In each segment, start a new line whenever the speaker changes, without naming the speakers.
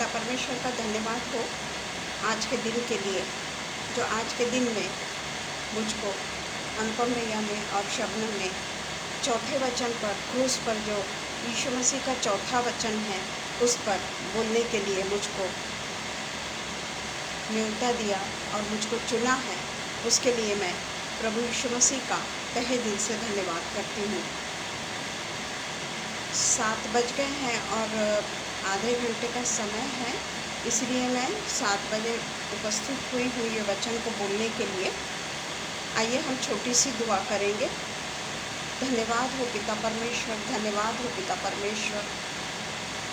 पिता परमेश्वर का धन्यवाद हो आज के दिन के लिए, जो आज के दिन में मुझको अनुपम भैया में और शबनम ने चौथे वचन पर, क्रूस पर जो यीशु मसीह का चौथा वचन है उस पर बोलने के लिए मुझको न्योता दिया और मुझको चुना है। उसके लिए मैं प्रभु यीशु मसीह का तहे दिल से धन्यवाद करती हूँ। 7 बज गए हैं और आधे घंटे का समय है, इसलिए मैं 7 बजे उपस्थित हुई हूँ ये वचन को बोलने के लिए। आइए हम छोटी सी दुआ करेंगे। धन्यवाद हो पिता परमेश्वर, धन्यवाद हो पिता परमेश्वर।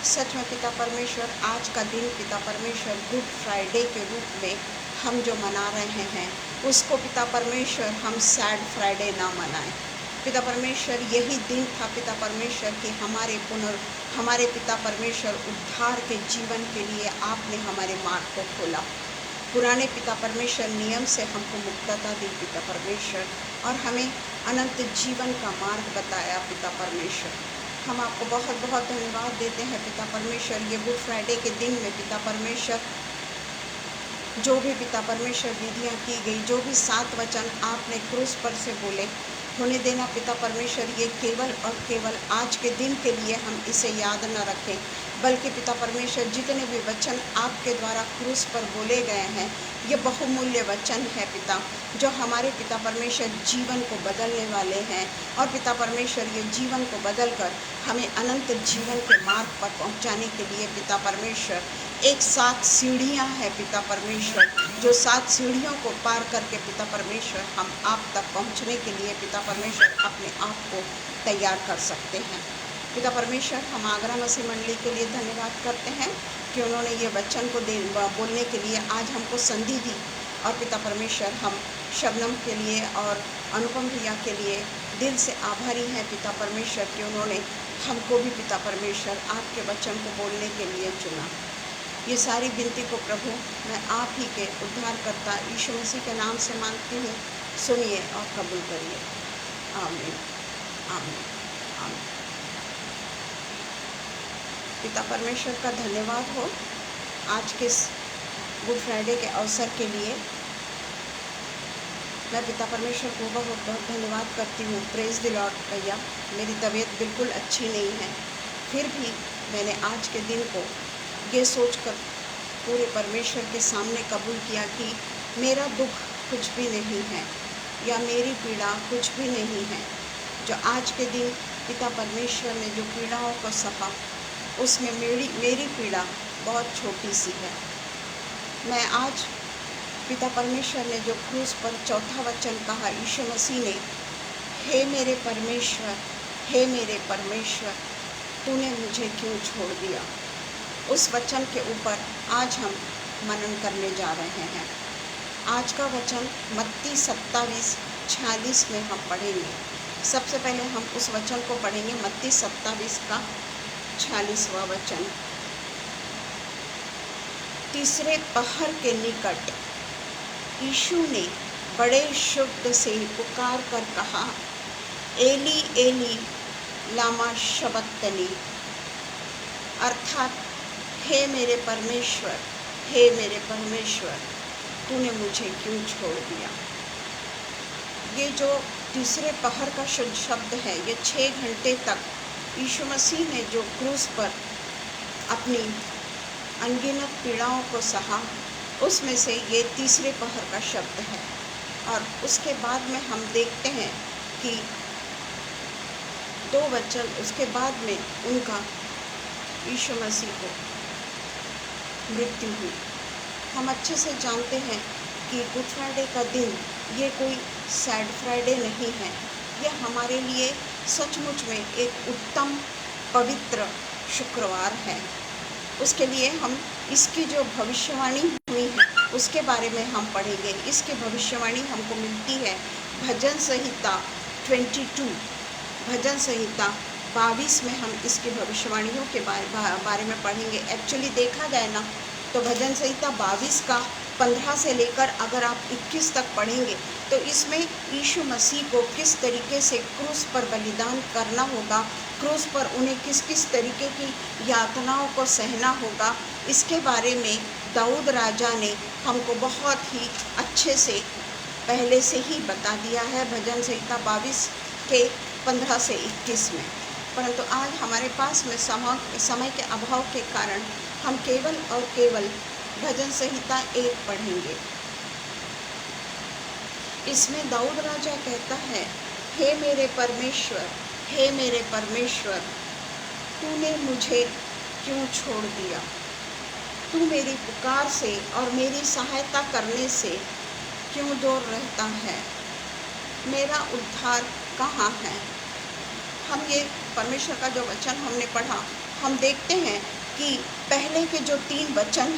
सच में पिता परमेश्वर, आज का दिन पिता परमेश्वर गुड फ्राइडे के रूप में हम जो मना रहे हैं उसको पिता परमेश्वर हम सैड फ्राइडे ना मनाएं। पिता परमेश्वर, यही दिन था पिता परमेश्वर कि हमारे पिता परमेश्वर उद्धार के जीवन के लिए आपने हमारे मार्ग को खोला। पुराने पिता परमेश्वर नियम से हमको मुक्तता दी पिता परमेश्वर, और हमें अनंत जीवन का मार्ग बताया पिता परमेश्वर। हम आपको बहुत बहुत धन्यवाद देते हैं पिता परमेश्वर। ये गुड फ्राइडे के दिन में पिता परमेश्वर जो भी पिता परमेश्वर विधियाँ की गई, जो भी 7 वचन आपने क्रूस पर से बोले, होने देना पिता परमेश्वर ये केवल और केवल आज के दिन के लिए हम इसे याद न रखें, बल्कि पिता परमेश्वर जितने भी वचन आपके द्वारा क्रूस पर बोले गए हैं ये बहुमूल्य वचन है पिता, जो हमारे पिता परमेश्वर जीवन को बदलने वाले हैं। और पिता परमेश्वर ये जीवन को बदलकर हमें अनंत जीवन के मार्ग पर पहुंचाने के लिए पिता परमेश्वर एक 7 सीढ़ियाँ हैं पिता परमेश्वर, जो 7 सीढ़ियों को पार करके पिता परमेश्वर हम आप तक पहुंचने के लिए पिता परमेश्वर अपने आप को तैयार कर सकते हैं। पिता परमेश्वर, हम आगरा मसीह मंडली के लिए धन्यवाद करते हैं कि उन्होंने ये वचन को बोलने के लिए आज हमको संधि दी। और पिता परमेश्वर, हम शबनम के लिए और अनुपम भैया के लिए दिल से आभारी हैं पिता परमेश्वर कि उन्होंने हमको भी पिता परमेश्वर आपके वचन को बोलने के लिए चुना। ये सारी विनती को प्रभु मैं आप ही के उद्धारकर्ता यीशु मसीह के नाम से मांगती हूँ, सुनिए और कबूल करिए। आमीन, आमीन, आमीन। पिता परमेश्वर का धन्यवाद हो आज के गुड फ्राइडे के अवसर के लिए। मैं पिता परमेश्वर को बहुत बहुत धन्यवाद करती हूँ। प्रेज द लॉर्ड भैया, मेरी तबीयत बिल्कुल अच्छी नहीं है, फिर भी मैंने आज के दिन को ये सोचकर पूरे परमेश्वर के सामने कबूल किया कि मेरा दुख कुछ भी नहीं है या मेरी पीड़ा कुछ भी नहीं है। जो आज के दिन पिता परमेश्वर ने जो पीड़ाओं को सहा, उसमें मेरी पीड़ा बहुत छोटी सी है। मैं आज पिता परमेश्वर ने जो क्रूस पर चौथा वचन कहा यीशु मसीह ने, हे मेरे परमेश्वर, हे मेरे परमेश्वर, तूने मुझे क्यों छोड़ दिया, उस वचन के ऊपर आज हम मनन करने जा रहे हैं। आज का वचन मत्ती 27:46 में हम पढ़ेंगे। सबसे पहले हम उस वचन को पढ़ेंगे, मत्ती 27 का 46वां वचन। तीसरे पहर के निकट यीशु ने बड़े शब्द से पुकार कर कहा, एली एली लामा शबक्तनी, अर्थात हे मेरे परमेश्वर, हे मेरे परमेश्वर, तूने मुझे क्यों छोड़ दिया। ये जो तीसरे पहर का शुद्ध शब्द है, ये 6 घंटे तक यीशु मसीह ने जो क्रूस पर अपनी अनगिनत पीड़ाओं को सहा, उसमें से ये तीसरे पहर का शब्द है। और उसके बाद में हम देखते हैं कि 2 वचन उसके बाद में उनका यीशु मसीह को मृत्यु हुई। हम अच्छे से जानते हैं कि गुड फ्राइडे का दिन ये कोई सैड फ्राइडे नहीं है, यह हमारे लिए सचमुच में एक उत्तम पवित्र शुक्रवार है। उसके लिए हम इसकी जो भविष्यवाणी हुई है उसके बारे में हम पढ़ेंगे। इसकी भविष्यवाणी हमको मिलती है भजन संहिता 22, भजन संहिता 22 में हम इसकी भविष्यवाणियों के बारे में पढ़ेंगे। एक्चुअली देखा जाए ना तो भजन संहिता 22 का 15 से लेकर अगर आप 21 तक पढ़ेंगे तो इसमें यीशु मसीह को किस तरीके से क्रूस पर बलिदान करना होगा, क्रूस पर उन्हें किस किस तरीके की यातनाओं को सहना होगा, इसके बारे में दाऊद राजा ने हमको बहुत ही अच्छे से पहले से ही बता दिया है भजन संहिता 22 के 15 से 21 में। परंतु आज हमारे पास में समय के अभाव के कारण हम केवल और केवल भजन संहिता 1 पढ़ेंगे। इसमें दाऊद राजा कहता है, हे मेरे परमेश्वर, हे मेरे परमेश्वर, तूने मुझे क्यों छोड़ दिया? तू मेरी पुकार से और मेरी सहायता करने से क्यों दूर रहता है? मेरा उद्धार कहाँ है? हम ये परमेश्वर का जो वचन हमने पढ़ा, हम देखते हैं कि पहले के जो 3 वचन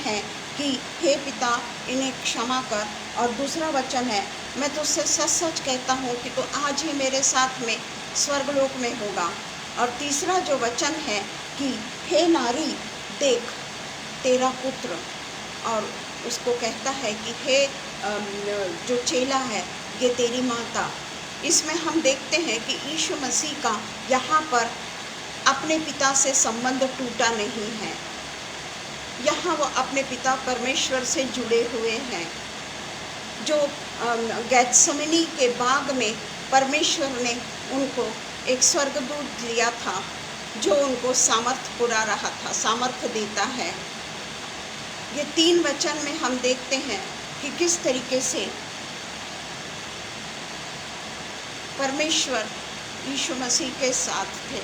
हैं कि हे पिता इन्हें क्षमा कर, और दूसरा वचन है, मैं तुझसे सच सच कहता हूँ कि तो आज ही मेरे साथ में स्वर्गलोक में होगा। और तीसरा जो वचन है कि हे नारी देख तेरा पुत्र, और उसको कहता है कि हे जो चेला है ये तेरी माता। इसमें हम देखते हैं कि यीशु मसीह का यहाँ पर अपने पिता से संबंध टूटा नहीं है। यहाँ वो अपने पिता परमेश्वर से जुड़े हुए हैं। जो गेत्सेमनी के बाग में परमेश्वर ने उनको एक स्वर्गदूत लिया था जो उनको सामर्थ्य पुरा रहा था, सामर्थ्य देता है। ये 3 वचन में हम देखते हैं कि किस तरीके से परमेश्वर यीशु मसीह के साथ थे।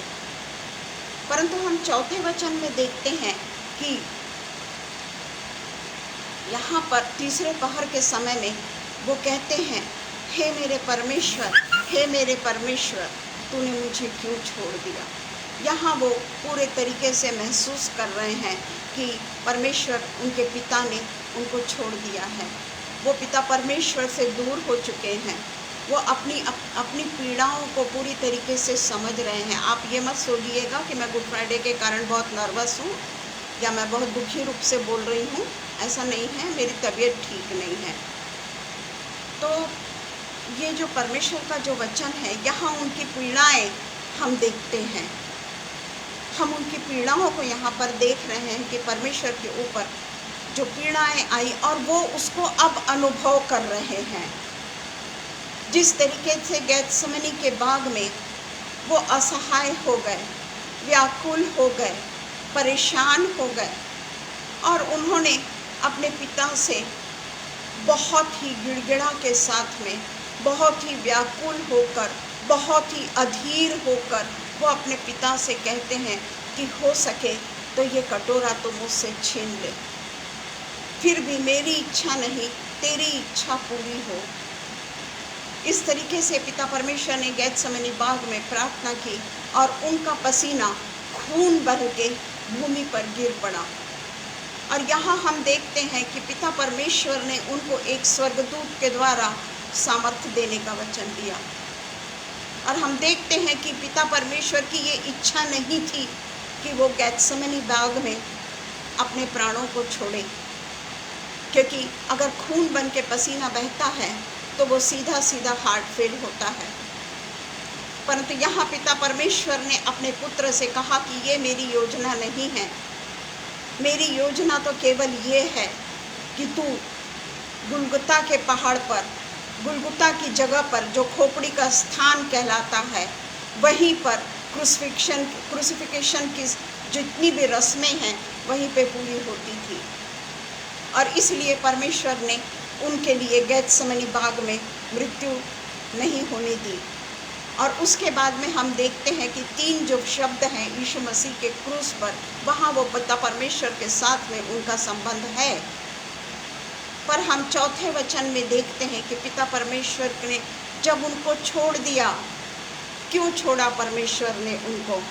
परंतु हम चौथे वचन में देखते हैं कि यहाँ पर तीसरे पहर के समय में वो कहते हैं, हे मेरे परमेश्वर, हे मेरे परमेश्वर, तूने मुझे क्यों छोड़ दिया? यहाँ वो पूरे तरीके से महसूस कर रहे हैं कि परमेश्वर उनके पिता ने उनको छोड़ दिया है। वो पिता परमेश्वर से दूर हो चुके हैं। वो अपनी पीड़ाओं को पूरी तरीके से समझ रहे हैं। आप ये मत सोचिएगा कि मैं गुड फ्राइडे के कारण बहुत नर्वस हूँ या मैं बहुत दुखी रूप से बोल रही हूँ, ऐसा नहीं है। मेरी तबीयत ठीक नहीं है। तो ये जो परमेश्वर का जो वचन है, यहाँ उनकी पीड़ाएं हम देखते हैं। हम उनकी पीड़ाओं को यहाँ पर देख रहे हैं कि परमेश्वर के ऊपर जो पीड़ाएं आई और वो उसको अब अनुभव कर रहे हैं। जिस तरीके से गेत्सेमनी के बाग में वो असहाय हो गए, व्याकुल हो गए, परेशान हो गए, और उन्होंने अपने पिता से बहुत ही गिड़गिड़ा के साथ में, बहुत ही व्याकुल होकर, बहुत ही अधीर होकर वो अपने पिता से कहते हैं कि हो सके तो ये कटोरा तो मुझसे छीन ले, फिर भी मेरी इच्छा नहीं तेरी इच्छा पूरी हो। इस तरीके से पिता परमेश्वर ने गेत्सेमनी बाग में प्रार्थना की और उनका पसीना खून बन के भूमि पर गिर पड़ा। और यहाँ हम देखते हैं कि पिता परमेश्वर ने उनको एक स्वर्गदूत के द्वारा सामर्थ्य देने का वचन दिया। और हम देखते हैं कि पिता परमेश्वर की ये इच्छा नहीं थी कि वो गेत्सेमनी बाग में अपने प्राणों को छोड़े, क्योंकि अगर खून बन के पसीना बहता है तो वो सीधा सीधा हार्ट फेल होता है। परंतु यहाँ पिता परमेश्वर ने अपने पुत्र से कहा कि ये मेरी योजना नहीं है। मेरी योजना तो केवल ये है कि तू गुलगुता के पहाड़ पर, गुलगुता की जगह पर जो खोपड़ी का स्थान कहलाता है, वहीं पर क्रूसिफिकेशन की जितनी भी रस्में हैं वहीं पे पूरी होती थी। और इसलिए परमेश्वर ने उनके लिए गेत्सेमनी बाग में मृत्यु नहीं होने दी। और उसके बाद में हम देखते हैं कि 3 जो शब्द हैं यीशु मसीह के क्रूस पर, वहाँ वो पिता परमेश्वर के साथ में उनका संबंध है। पर हम चौथे वचन में देखते हैं कि पिता परमेश्वर ने जब उनको छोड़ दिया, क्यों छोड़ा परमेश्वर ने उनको,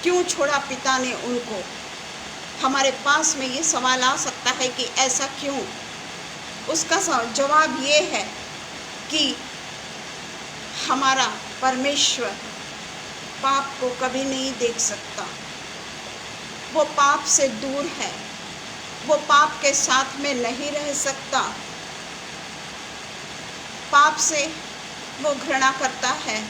क्यों छोड़ा पिता ने उनको? हमारे पास में ये सवाल आ सकता है कि ऐसा क्यों? उसका जवाब ये है कि हमारा परमेश्वर पाप को कभी नहीं देख सकता। वो पाप से दूर है, वो पाप के साथ में नहीं रह सकता। पाप से वो घृणा करता है।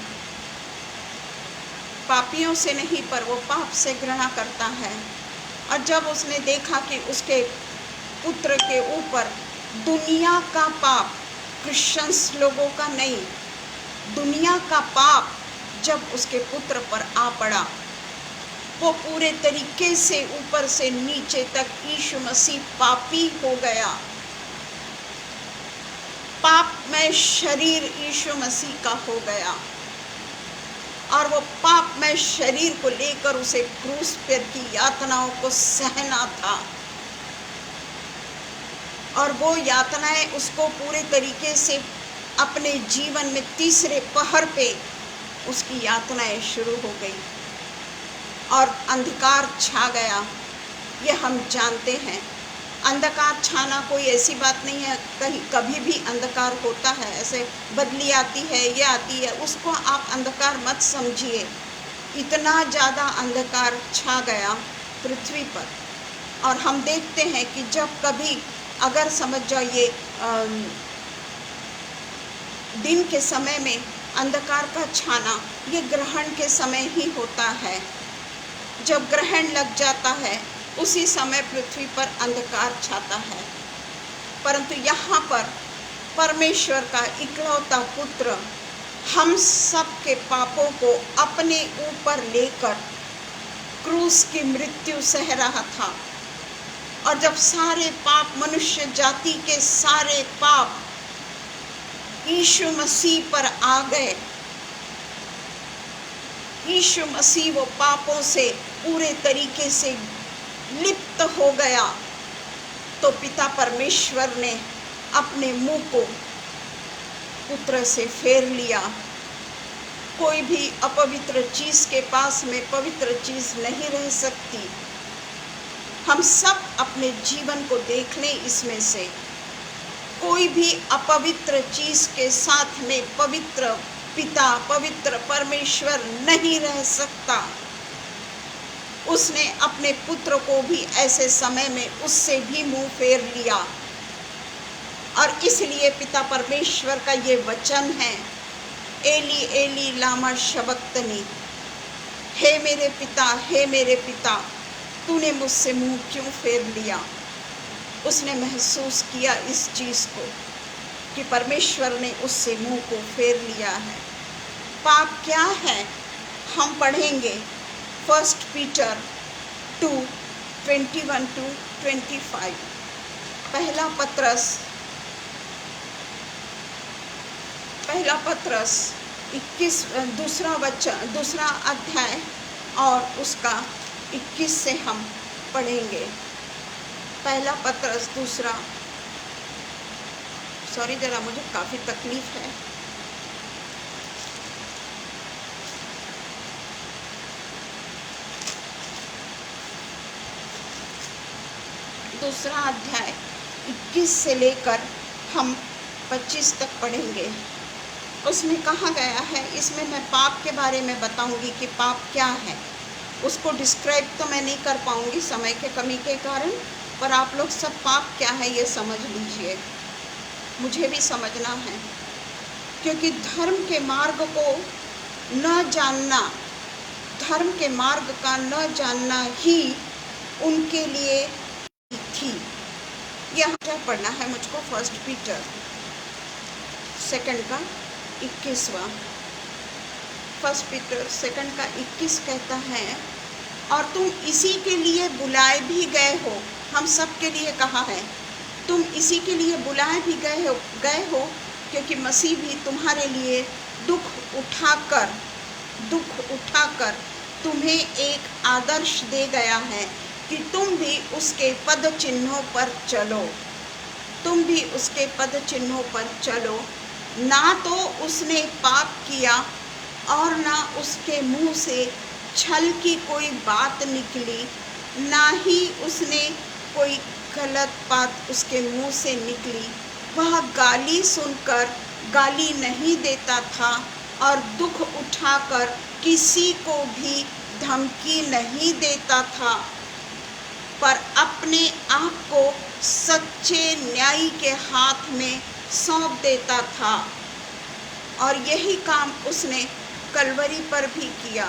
पापियों से नहीं पर वो पाप से घृणा करता है। और जब उसने देखा कि उसके पुत्र के ऊपर दुनिया का पाप, क्रिश्चियंस लोगों का नहीं, दुनिया का पाप जब उसके पुत्र पर आ पड़ा, वो पूरे तरीके से ऊपर से नीचे तक यीशु मसीह पापी हो गया। पाप में शरीर यीशु मसीह का हो गया और वो पाप में शरीर को लेकर उसे क्रूस पर की यातनाओं को सहना था और वो यातनाएं उसको पूरे तरीके से अपने जीवन में तीसरे पहर पे उसकी यातनाएं शुरू हो गई और अंधकार छा गया। ये हम जानते हैं, अंधकार छाना कोई ऐसी बात नहीं है, कहीं कभी भी अंधकार होता है, ऐसे बदली आती है, ये आती है, उसको आप अंधकार मत समझिए। इतना ज़्यादा अंधकार छा गया पृथ्वी पर। और हम देखते हैं कि जब कभी अगर समझ जाइए दिन के समय में अंधकार का छाना, ये ग्रहण के समय ही होता है। जब ग्रहण लग जाता है उसी समय पृथ्वी पर अंधकार छाता है। परंतु यहाँ पर परमेश्वर का इकलौता पुत्र हम सब के पापों को अपने ऊपर लेकर क्रूस की मृत्यु सह रहा था। और जब सारे पाप, मनुष्य जाति के सारे पाप यीशु मसीह पर आ गए, यीशु मसीह वो पापों से पूरे तरीके से लिप्त हो गया, तो पिता परमेश्वर ने अपने मुंह को पुत्र से फेर लिया। कोई भी अपवित्र चीज के पास में पवित्र चीज नहीं रह सकती। हम सब अपने जीवन को देख लें, इसमें से कोई भी अपवित्र चीज के साथ में पवित्र पिता, पवित्र परमेश्वर नहीं रह सकता। उसने अपने पुत्र को भी ऐसे समय में उससे भी मुंह फेर लिया। और इसलिए पिता परमेश्वर का ये वचन है, एली एली लामा शबक्तनी, हे मेरे पिता तूने मुझसे मुंह क्यों फेर लिया। उसने महसूस किया इस चीज़ को कि परमेश्वर ने उससे मुंह को फेर लिया है। पाप क्या है हम पढ़ेंगे 1 पीटर 2:21-25। पहला पत्रस 21 दूसरा अध्याय और उसका 21 से हम पढ़ेंगे। पहला पत्रस जरा मुझे काफ़ी तकलीफ है। दूसरा अध्याय 21 से लेकर हम 25 तक पढ़ेंगे। उसमें कहा गया है, इसमें मैं पाप के बारे में बताऊंगी कि पाप क्या है। उसको डिस्क्राइब तो मैं नहीं कर पाऊंगी समय के कमी के कारण, पर आप लोग सब पाप क्या है ये समझ लीजिए। मुझे भी समझना है, क्योंकि धर्म के मार्ग को न जानना, धर्म के मार्ग का न जानना ही उनके लिए थी। यह पढ़ना है मुझको 1 पीटर 2 का 21वां। 1 पीटर 2 का 21 कहता है, और तुम इसी के लिए बुलाए भी गए हो। हम सब के लिए कहा है, तुम इसी के लिए बुलाए भी गए हो क्योंकि मसीह भी तुम्हारे लिए दुख उठाकर तुम्हें एक आदर्श दे गया है कि तुम भी उसके पद चिन्हों पर चलो। ना तो उसने पाप किया और ना उसके मुंह से छल की कोई बात निकली, ना ही उसने कोई गलत बात उसके मुंह से निकली। वह गाली सुनकर गाली नहीं देता था और दुख उठाकर किसी को भी धमकी नहीं देता था, पर अपने आप को सच्चे न्यायी के हाथ में सौंप देता था। और यही काम उसने कलवरी पर भी किया।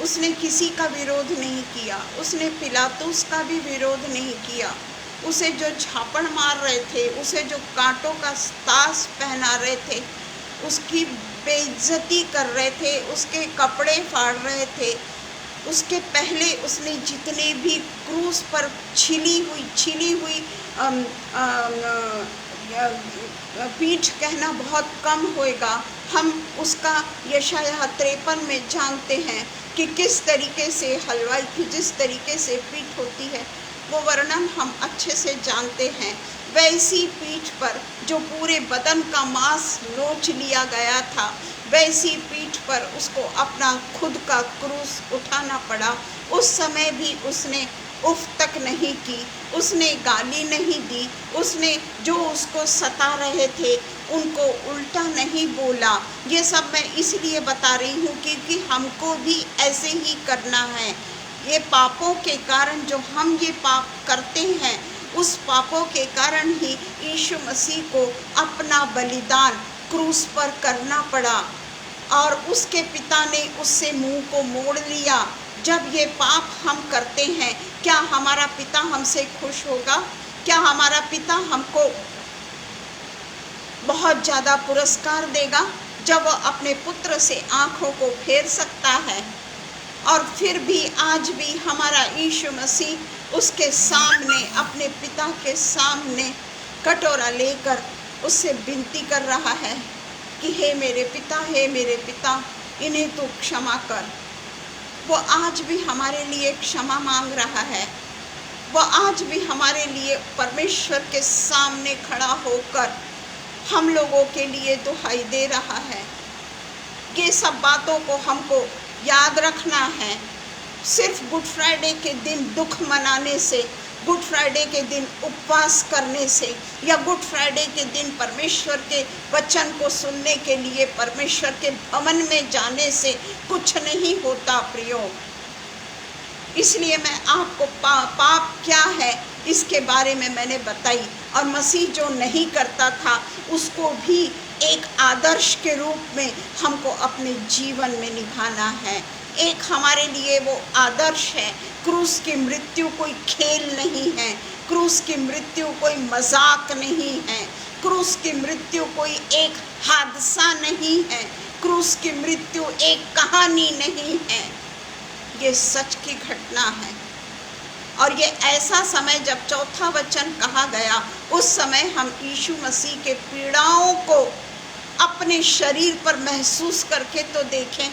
उसने किसी का विरोध नहीं किया, उसने पिलातुस का भी विरोध नहीं किया। उसे जो झापड़ मार रहे थे, उसे जो कांटों का ताज पहना रहे थे, उसकी बेइज्जती कर रहे थे, उसके कपड़े फाड़ रहे थे, उसके पहले उसने जितने भी क्रूस पर छिली हुई पीठ कहना बहुत कम होएगा। हम उसका यशायाह 53 में जानते हैं कि किस तरीके से हलवाई की जिस तरीके से पीठ होती है, वो वर्णन हम अच्छे से जानते हैं। वैसी पीठ पर जो पूरे बदन का मांस नोच लिया गया था, वैसी पीठ पर उसको अपना खुद का क्रूस उठाना पड़ा। उस समय भी उसने उफ तक नहीं की, उसने गाली नहीं दी, उसने जो उसको सता रहे थे उनको उल्टा नहीं बोला। ये सब मैं इसलिए बता रही हूँ क्योंकि हमको भी ऐसे ही करना है। ये पापों के कारण जो हम ये पाप करते हैं, उस पापों के कारण ही यीशु मसीह को अपना बलिदान क्रूस पर करना पड़ा और उसके पिता ने उससे मुंह को मोड़ लिया। जब ये पाप हम करते हैं, क्या हमारा पिता हमसे खुश होगा? क्या हमारा पिता हमको बहुत ज़्यादा पुरस्कार देगा? जब वो अपने पुत्र से आँखों को फेर सकता है। और फिर भी आज भी हमारा यीशु मसीह उसके सामने, अपने पिता के सामने कटोरा लेकर उससे विनती कर रहा है कि हे मेरे पिता, इन्हें तो क्षमा कर। वो आज भी हमारे लिए क्षमा मांग रहा है। वो आज भी हमारे लिए परमेश्वर के सामने खड़ा होकर हम लोगों के लिए दुहाई दे रहा है। ये सब बातों को हमको याद रखना है। सिर्फ गुड फ्राइडे के दिन दुख मनाने से, गुड फ्राइडे के दिन उपवास करने से या गुड फ्राइडे के दिन परमेश्वर के वचन को सुनने के लिए परमेश्वर के भवन में जाने से कुछ नहीं होता प्रियो। इसलिए मैं आपको पाप क्या है इसके बारे में मैंने बताई, और मसीह जो नहीं करता था उसको भी एक आदर्श के रूप में हमको अपने जीवन में निभाना है। एक हमारे लिए वो आदर्श है। क्रूस की मृत्यु कोई खेल नहीं है, क्रूस की मृत्यु कोई मजाक नहीं है, क्रूस की मृत्यु कोई एक हादसा नहीं है, क्रूस की मृत्यु एक कहानी नहीं है। ये सच की घटना है। और ये ऐसा समय जब चौथा वचन कहा गया, उस समय हम यीशु मसीह के पीड़ाओं को अपने शरीर पर महसूस करके तो देखें।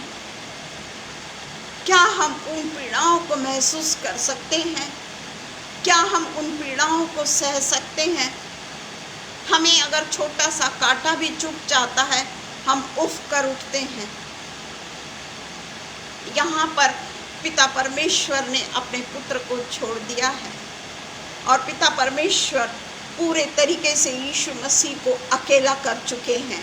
क्या हम उन पीड़ाओं को महसूस कर सकते हैं? क्या हम उन पीड़ाओं को सह सकते हैं? हमें अगर छोटा सा कांटा भी चुभ जाता है, हम उफ कर उठते हैं। यहाँ पर पिता परमेश्वर ने अपने पुत्र को छोड़ दिया है और पिता परमेश्वर पूरे तरीके से यीशु मसीह को अकेला कर चुके हैं।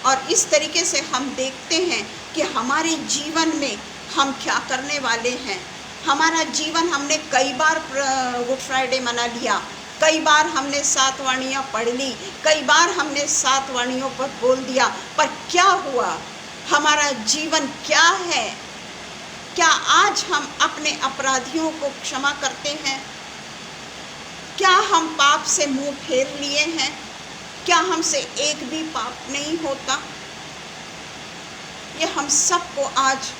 और इस तरीके से हम देखते हैं कि हमारे जीवन में हम क्या करने वाले हैं। हमारा जीवन, हमने कई बार गुड फ्राइडे मना लिया, कई बार हमने 7 वाणियाँ पढ़ ली, कई बार हमने 7 वाणियों पर बोल दिया, पर क्या हुआ? हमारा जीवन क्या है? क्या आज हम अपने अपराधियों को क्षमा करते हैं? क्या हम पाप से मुंह फेर लिए हैं? क्या हमसे एक भी पाप नहीं होता? ये हम सबको आज,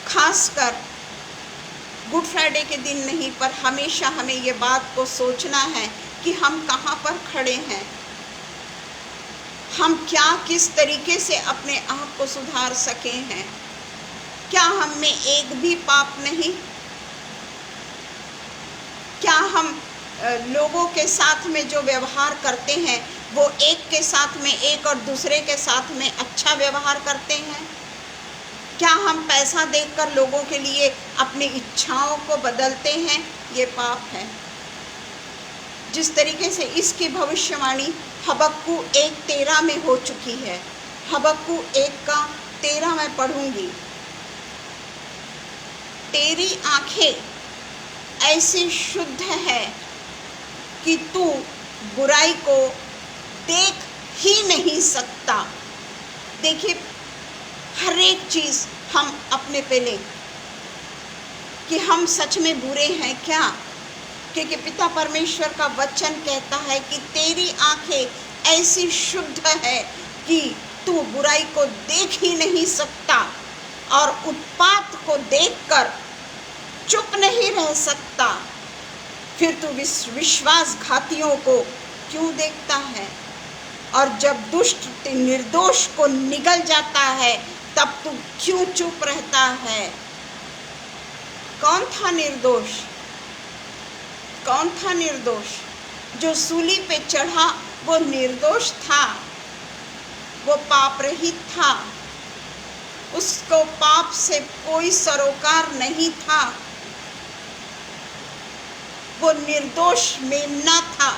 खासकर गुड फ्राइडे के दिन नहीं पर हमेशा हमें ये बात को सोचना है कि हम कहाँ पर खड़े हैं। हम क्या, किस तरीके से अपने आप को सुधार सके हैं। क्या हम में एक भी पाप नहीं? क्या हम लोगों के साथ में जो व्यवहार करते हैं वो एक के साथ में एक और दूसरे के साथ में अच्छा व्यवहार करते हैं? क्या हम पैसा देकर लोगों के लिए अपनी इच्छाओं को बदलते हैं? ये पाप है। जिस तरीके से इसकी भविष्यवाणी हबक्कू 1:13 में हो चुकी है, हबक्कू 1:13 मैं पढ़ूंगी। तेरी आंखें ऐसी शुद्ध है कि तू बुराई को देख ही नहीं सकता। देखिए, हर एक चीज़ हम अपने पे लें। कि हम सच में बुरे हैं क्या? क्योंकि पिता परमेश्वर का वचन कहता है कि तेरी आंखें ऐसी शुद्ध है कि तू बुराई को देख ही नहीं सकता और उत्पात को देखकर चुप नहीं रह सकता। फिर तू विश्वासघातियों को क्यों देखता है? और जब दुष्ट निर्दोष को निगल जाता है तब तू क्यों चुप रहता है? कौन था निर्दोष? कौन था निर्दोष? जो सूली पे चढ़ा वो निर्दोष था, वो पाप रहित था, उसको पाप से कोई सरोकार नहीं था, वो निर्दोष मेमना था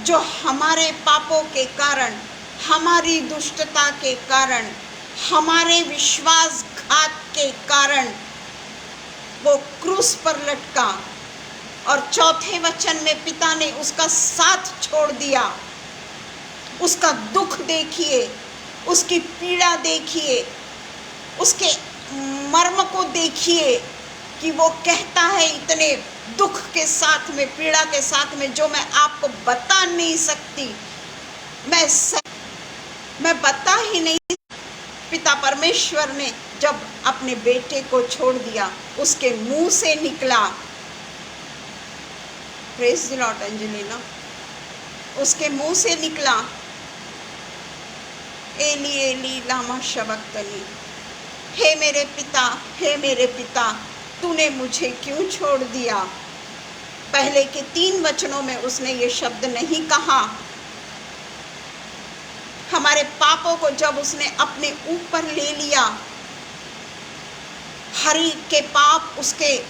जो हमारे पापों के कारण, हमारी दुष्टता के कारण, हमारे विश्वासघात के कारण वो क्रूस पर लटका। और चौथे वचन में पिता ने उसका साथ छोड़ दिया। उसका दुख देखिए, उसकी पीड़ा देखिए, उसके मर्म को देखिए कि वो कहता है इतने दुख के साथ में, पीड़ा के साथ में, जो मैं आपको बता नहीं सकती, मैं बता ही नहीं। पिता परमेश्वर ने जब अपने बेटे को छोड़ दिया, उसके मुंह से निकला, प्रेज द लॉर्ड एंजेलिना, उसके मुंह से निकला, एली एली लामा शबक्तनी, हे मेरे पिता, हे मेरे पिता, तूने मुझे क्यों छोड़ दिया? पहले के 3 वचनों में उसने ये शब्द नहीं कहा। हमारे पापों को जब उसने अपने ऊपर ले लिया, हर एक के पाप उसके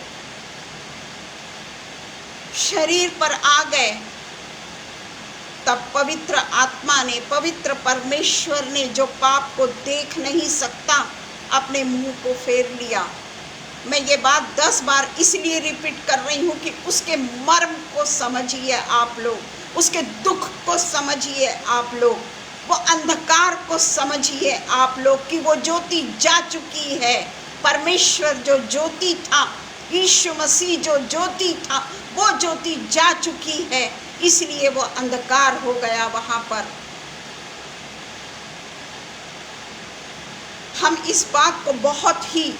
शरीर पर आ गए, तब पवित्र आत्मा ने, पवित्र परमेश्वर ने, जो पाप को देख नहीं सकता, अपने मुंह को फेर लिया। मैं ये बात 10 बार इसलिए रिपीट कर रही हूँ कि उसके मर्म को समझिए आप लोग, उसके दुख को समझिए आप लोग, वो अंधकार को समझिए आप लोग कि वो ज्योति जा चुकी है। परमेश्वर जो ज्योति था, यीशु मसीह जो ज्योति था, वो ज्योति जा चुकी है, इसलिए वो अंधकार हो गया वहाँ पर। हम इस बात को बहुत ही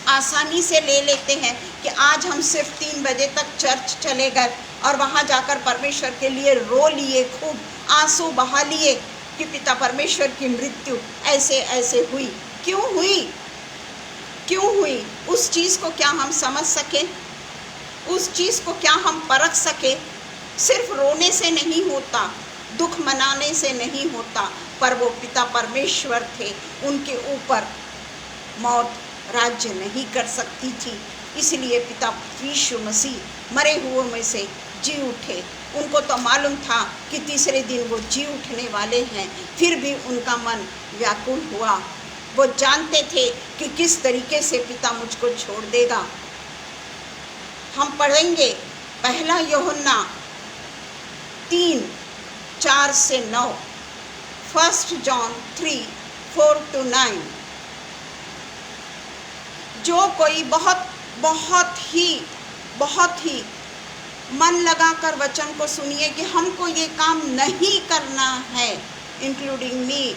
आसानी से ले लेते हैं कि आज हम सिर्फ 3 बजे तक चर्च चले गए और वहाँ जाकर परमेश्वर के लिए रो लिए, खूब आंसू बहा लिए कि पिता परमेश्वर की मृत्यु ऐसे ऐसे हुई। क्यों हुई? क्यों हुई? उस चीज़ को क्या हम समझ सके? उस चीज़ को क्या हम परख सके? सिर्फ रोने से नहीं होता, दुख मनाने से नहीं होता, पर वो पिता परमेश्वर थे, उनके ऊपर मौत राज्य नहीं कर सकती थी। इसलिए पिता यीशु मसीह मरे हुओं में से जी उठे। उनको तो मालूम था कि तीसरे दिन वो जी उठने वाले हैं, फिर भी उनका मन व्याकुल हुआ। वो जानते थे कि किस तरीके से पिता मुझको छोड़ देगा। हम पढ़ेंगे 1 यूहन्ना 3:4-9, 1 जॉन 3:4-9। जो कोई बहुत ही मन लगाकर वचन को सुनिए कि हमको ये काम नहीं करना है, इंक्लूडिंग मी,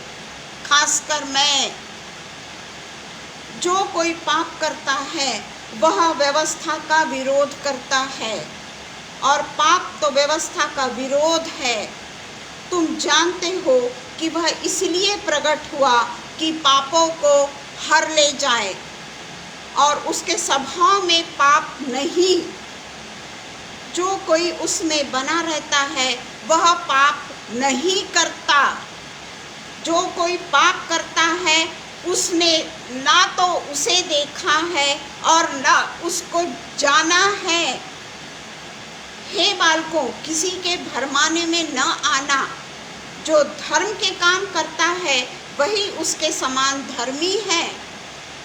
खासकर मैं। जो कोई पाप करता है वह व्यवस्था का विरोध करता है, और पाप तो व्यवस्था का विरोध है। तुम जानते हो कि वह इसलिए प्रकट हुआ कि पापों को हर ले जाए, और उसके स्वभाव में पाप नहीं। जो कोई उसमें बना रहता है वह पाप नहीं करता। जो कोई पाप करता है उसने ना तो उसे देखा है और ना उसको जाना है। हे बालकों, किसी के भरमाने में न आना। जो धर्म के काम करता है वही उसके समान धर्मी है।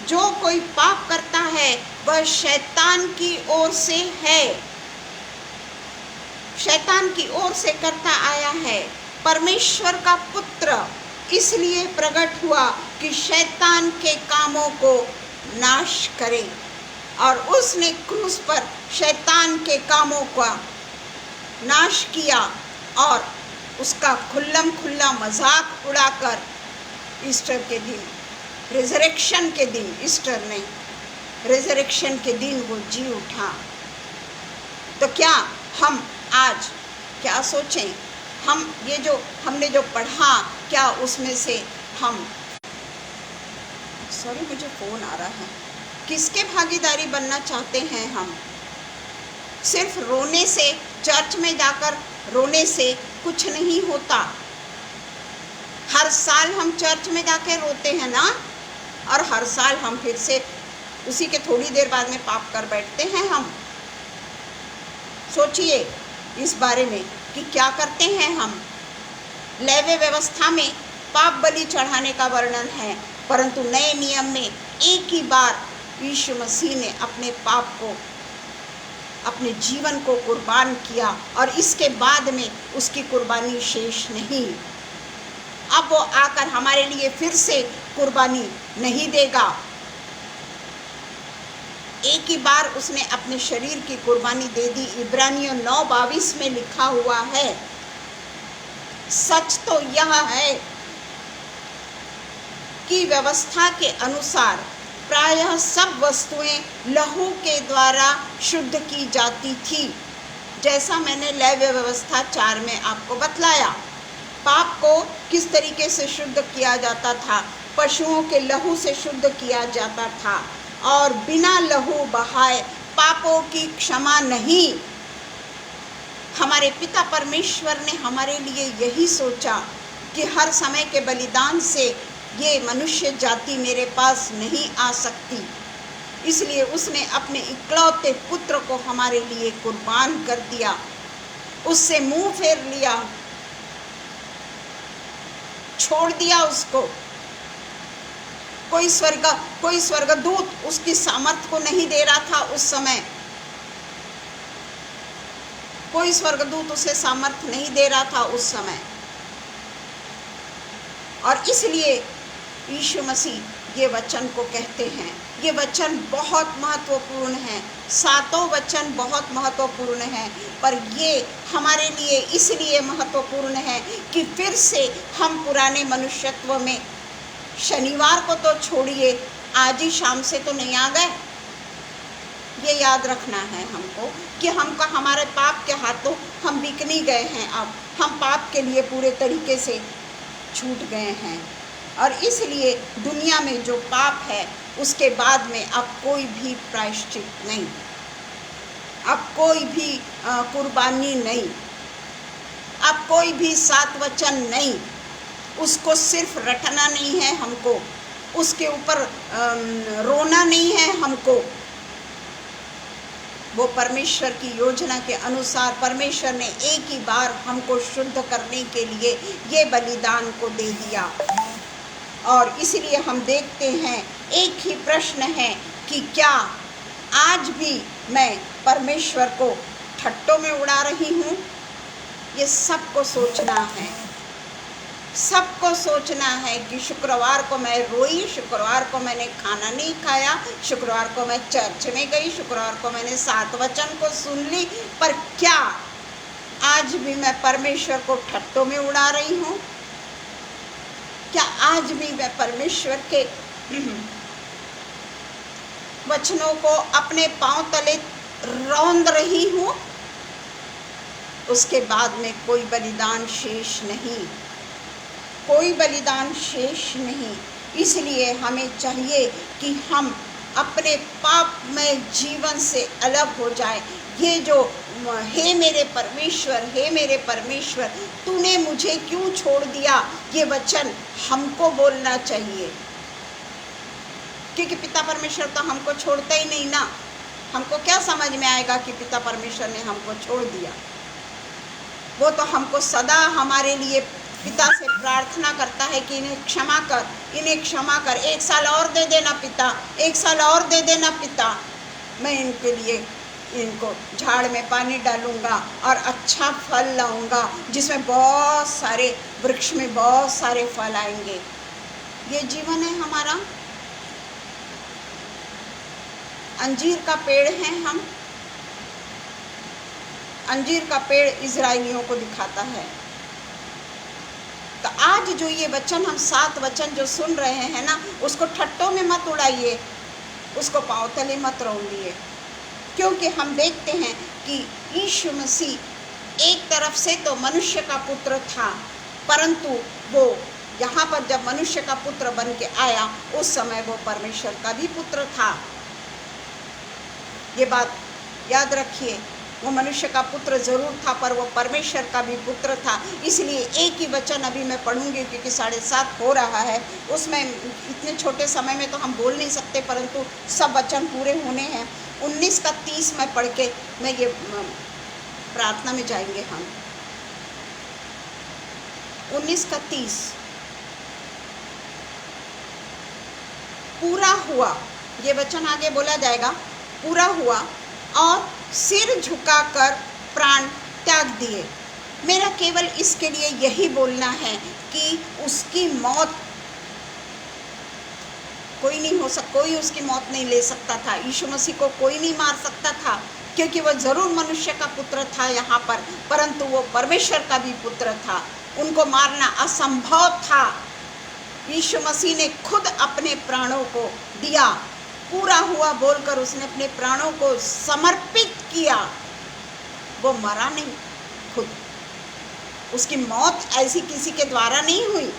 जो कोई पाप करता है वह शैतान की ओर से है, शैतान की ओर से करता आया है। परमेश्वर का पुत्र इसलिए प्रकट हुआ कि शैतान के कामों को नाश करे, और उसने क्रूस पर शैतान के कामों का नाश किया और उसका खुल्लम खुल्ला मजाक उड़ाकर ईस्टर के दिन, रिजरेक्शन के दिन, ईस्टर नहीं, रिजरेक्शन के दिन वो जी उठा। तो क्या हम आज क्या सोचें, हम ये जो हमने जो पढ़ा, क्या उसमें से हम, सॉरी मुझे फ़ोन आ रहा है, किसके भागीदारी बनना चाहते हैं हम? सिर्फ रोने से, चर्च में जाकर रोने से कुछ नहीं होता। हर साल हम चर्च में जाकर रोते हैं ना, और हर साल हम फिर से उसी के थोड़ी देर बाद में पाप कर बैठते हैं हम। सोचिए इस बारे में कि क्या करते हैं हम। लेवी व्यवस्था में पाप बलि चढ़ाने का वर्णन है, परंतु नए नियम में एक ही बार यीशु मसीह ने अपने पाप को, अपने जीवन को कुर्बान किया, और इसके बाद में उसकी कुर्बानी शेष नहीं। अब वो आकर हमारे लिए फिर से कुर्बानी नहीं देगा। एक ही बार उसने अपने शरीर की कुर्बानी दे दी। इब्रानियों 9:22 में लिखा हुआ है। सच तो यह है कि व्यवस्था के अनुसार प्रायः सब वस्तुएं लहू के द्वारा शुद्ध की जाती थी, जैसा मैंने लेवी व्यवस्था 4 में आपको बतलाया। पाप को किस तरीके से शुद्ध किया जाता था? पशुओं के लहू से शुद्ध किया जाता था, और बिना लहू बहाए पापों की क्षमा नहीं। हमारे पिता परमेश्वर ने हमारे लिए यही सोचा कि हर समय के बलिदान से ये मनुष्य जाति मेरे पास नहीं आ सकती, इसलिए उसने अपने इकलौते पुत्र को हमारे लिए कुर्बान कर दिया, उससे मुंह फेर लिया, छोड़ दिया उसको। कोई स्वर्गदूत उसकी सामर्थ को नहीं दे रहा था उस समय, कोई स्वर्गदूत उसे सामर्थ नहीं दे रहा था उस समय, और इसलिए यीशु मसीह ये वचन को कहते हैं। ये वचन बहुत महत्वपूर्ण है, सातों वचन बहुत महत्वपूर्ण हैं, पर ये हमारे लिए इसलिए महत्वपूर्ण है कि फिर से हम पुराने मनुष्यत्व में, शनिवार को तो छोड़िए, आज ही शाम से तो नहीं आ गए। ये याद रखना है हमको कि हमका हमारे पाप के हाथों हम बिक नहीं गए हैं। अब हम पाप के लिए पूरे तरीके से छूट गए हैं, और इसलिए दुनिया में जो पाप है उसके बाद में अब कोई भी प्रायश्चित नहीं, अब कोई भी कुर्बानी नहीं, अब कोई भी 7 वचन नहीं। उसको सिर्फ रटना नहीं है हमको, उसके ऊपर रोना नहीं है हमको। वो परमेश्वर की योजना के अनुसार परमेश्वर ने एक ही बार हमको शुद्ध करने के लिए ये बलिदान को दे दिया, और इसलिए हम देखते हैं एक ही प्रश्न है कि क्या आज भी मैं परमेश्वर को ठट्टों में उड़ा रही हूँ? ये सबको सोचना है, सबको सोचना है कि शुक्रवार को मैं रोई, शुक्रवार को मैंने खाना नहीं खाया, शुक्रवार को मैं चर्च में गई, शुक्रवार को मैंने 7 वचन को सुन ली, पर क्या आज भी मैं परमेश्वर को ठट्टों में उड़ा रही हूँ? क्या आज भी मैं परमेश्वर के वचनों को अपने पांव तले रौंद रही हूँ? उसके बाद में कोई बलिदान शेष नहीं, कोई बलिदान शेष नहीं। इसलिए हमें चाहिए कि हम अपने पापमय जीवन से अलग हो जाए। ये जो हे मेरे परमेश्वर तूने मुझे क्यों छोड़ दिया, ये वचन हमको बोलना चाहिए, क्योंकि पिता परमेश्वर तो हमको छोड़ता ही नहीं ना। हमको क्या समझ में आएगा कि पिता परमेश्वर ने हमको छोड़ दिया? वो तो हमको सदा हमारे लिए पिता से प्रार्थना करता है कि इन्हें क्षमा कर, इन्हें क्षमा कर, 1 साल और दे देना पिता, 1 साल और दे देना पिता, मैं इनके लिए इनको झाड़ में पानी डालूंगा और अच्छा फल लाऊंगा, जिसमें बहुत सारे वृक्ष में बहुत सारे फल आएंगे। ये जीवन है हमारा। अंजीर का पेड़ है हम। अंजीर का पेड़ इजराइलियों को दिखाता है। तो आज जो ये वचन, हम 7 वचन जो सुन रहे हैं ना, उसको ठट्टों में मत उड़ाइए, उसको पांव तले मत रौंदिए, क्योंकि हम देखते हैं कि यीशु मसीह एक तरफ से तो मनुष्य का पुत्र था, परंतु वो यहाँ पर जब मनुष्य का पुत्र बन के आया, उस समय वो परमेश्वर का भी पुत्र था। ये बात याद रखिए, वो मनुष्य का पुत्र जरूर था, पर वो परमेश्वर का भी पुत्र था। इसलिए एक ही वचन अभी मैं पढ़ूंगी, क्योंकि 7:30 हो रहा है। उसमें इतने छोटे समय में तो हम बोल नहीं सकते, परंतु सब वचन पूरे होने हैं। 19 का 30 में पढ़ के मैं ये प्रार्थना में जाएंगे हम। 19 का 30, पूरा हुआ, ये वचन आगे बोला जाएगा, पूरा हुआ और सिर झुकाकर प्राण त्याग दिए। मेरा केवल इसके लिए यही बोलना है कि उसकी मौत कोई नहीं हो सकता, कोई उसकी मौत नहीं ले सकता था। यीशु मसीह को कोई नहीं मार सकता था, क्योंकि वह जरूर मनुष्य का पुत्र था यहाँ पर, परंतु वो परमेश्वर का भी पुत्र था। उनको मारना असंभव था। यीशु मसीह ने खुद अपने प्राणों को दिया। पूरा हुआ बोलकर उसने अपने प्राणों को समर्पित किया। वो मरा नहीं खुद, उसकी मौत ऐसी किसी के द्वारा नहीं हुई,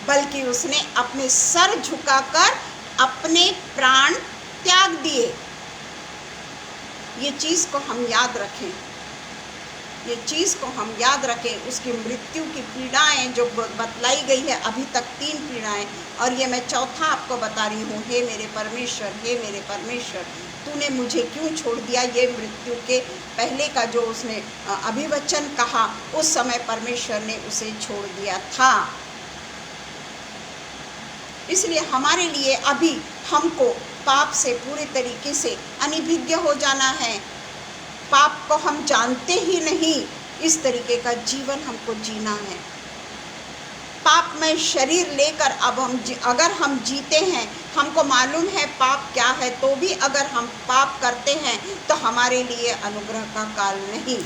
बल्कि उसने अपने सर झुकाकर अपने प्राण त्याग दिए। ये चीज़ को हम याद रखें, ये चीज़ को हम याद रखें। उसकी मृत्यु की पीड़ाएं जो बतलाई गई है, अभी तक 3 पीड़ाएं, और ये मैं चौथा आपको बता रही हूँ। हे मेरे परमेश्वर, हे मेरे परमेश्वर, तूने मुझे क्यों छोड़ दिया। ये मृत्यु के पहले का जो उसने अभिवचन कहा, उस समय परमेश्वर ने उसे छोड़ दिया था। इसलिए हमारे लिए अभी हमको पाप से पूरे तरीके से अनभिज्ञ हो जाना है। पाप को हम जानते ही नहीं, इस तरीके का जीवन हमको जीना है। पाप में शरीर लेकर अब अगर हम जीते हैं, हमको मालूम है पाप क्या है, तो भी अगर हम पाप करते हैं तो हमारे लिए अनुग्रह का काल नहीं।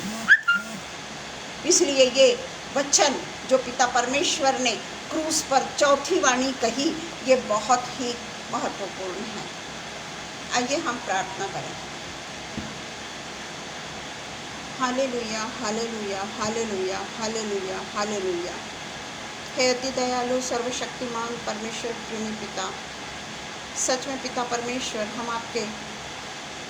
इसलिए ये वचन जो पिता परमेश्वर ने क्रूस पर चौथी वाणी कही, ये बहुत ही महत्वपूर्ण है। आइए हम प्रार्थना करें। Hallelujah, hallelujah, hallelujah, hallelujah, hallelujah. हे अति दयालु सर्वशक्तिमान परमेश्वर प्रेमी पिता, सच में पिता परमेश्वर, हम आपके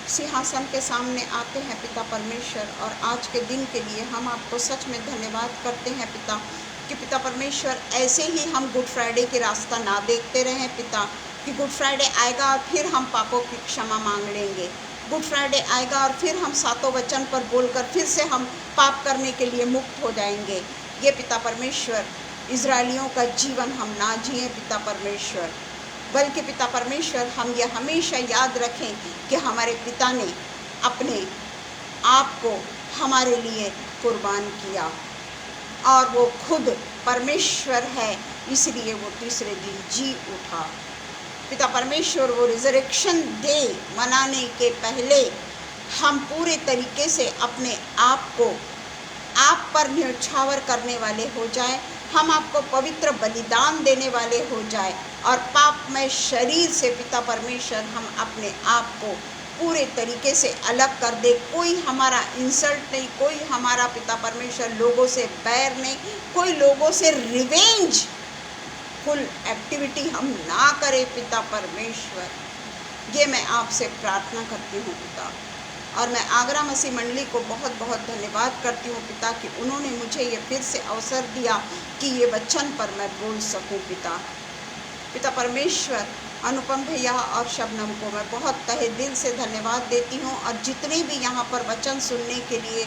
सिंहासन के सामने आते हैं पिता परमेश्वर, और आज के दिन के लिए हम आपको सच में धन्यवाद करते हैं पिता, कि पिता परमेश्वर ऐसे ही हम गुड फ्राइडे के रास्ता ना देखते रहें पिता, कि गुड फ्राइडे आएगा और फिर हम पापों की क्षमा मांग लेंगे। गुड फ्राइडे आएगा और फिर हम 7 वचन पर बोलकर फिर से हम पाप करने के लिए मुक्त हो जाएंगे। ये पिता परमेश्वर इजरायलियों का जीवन हम ना जिए पिता परमेश्वर, बल्कि पिता परमेश्वर हम ये हमेशा याद रखें कि हमारे पिता ने अपने आप को हमारे लिए कुर्बान किया, और वो खुद परमेश्वर है, इसलिए वो तीसरे दिन जी उठा। पिता परमेश्वर, वो रिजरेक्शन डे मनाने के पहले हम पूरे तरीके से अपने आप को आप पर न्यौछावर करने वाले हो जाए, हम आपको पवित्र बलिदान देने वाले हो जाए, और पाप में शरीर से पिता परमेश्वर हम अपने आप को पूरे तरीके से अलग कर दे। कोई हमारा इंसल्ट नहीं, कोई हमारा पिता परमेश्वर लोगों से बैर नहीं, कोई लोगों से रिवेंज फुल एक्टिविटी हम ना करें पिता परमेश्वर। ये मैं आपसे प्रार्थना करती हूँ पिता, और मैं आगरा मसीह मंडली को बहुत बहुत धन्यवाद करती हूँ पिता, कि उन्होंने मुझे ये फिर से अवसर दिया कि ये वचन पर मैं बोल सकूँ पिता। पिता परमेश्वर, अनुपम भैया और शबनम को मैं बहुत तहे दिल से धन्यवाद देती हूँ, और जितने भी यहाँ पर वचन सुनने के लिए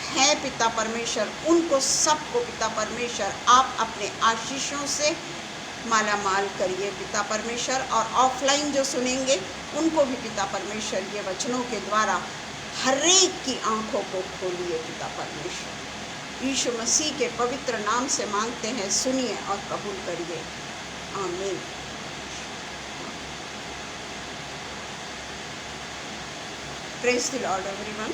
हैं पिता परमेश्वर, उनको सबको पिता परमेश्वर आप अपने आशीषों से माला माल करिए पिता परमेश्वर, और ऑफलाइन जो सुनेंगे उनको भी पिता परमेश्वर ये वचनों के द्वारा हरेक की आंखों को खोलिए पिता परमेश्वर। यीशु मसीह के पवित्र नाम से मांगते हैं, सुनिए और कबूल करिए। आमीन। Praise the Lord everyone.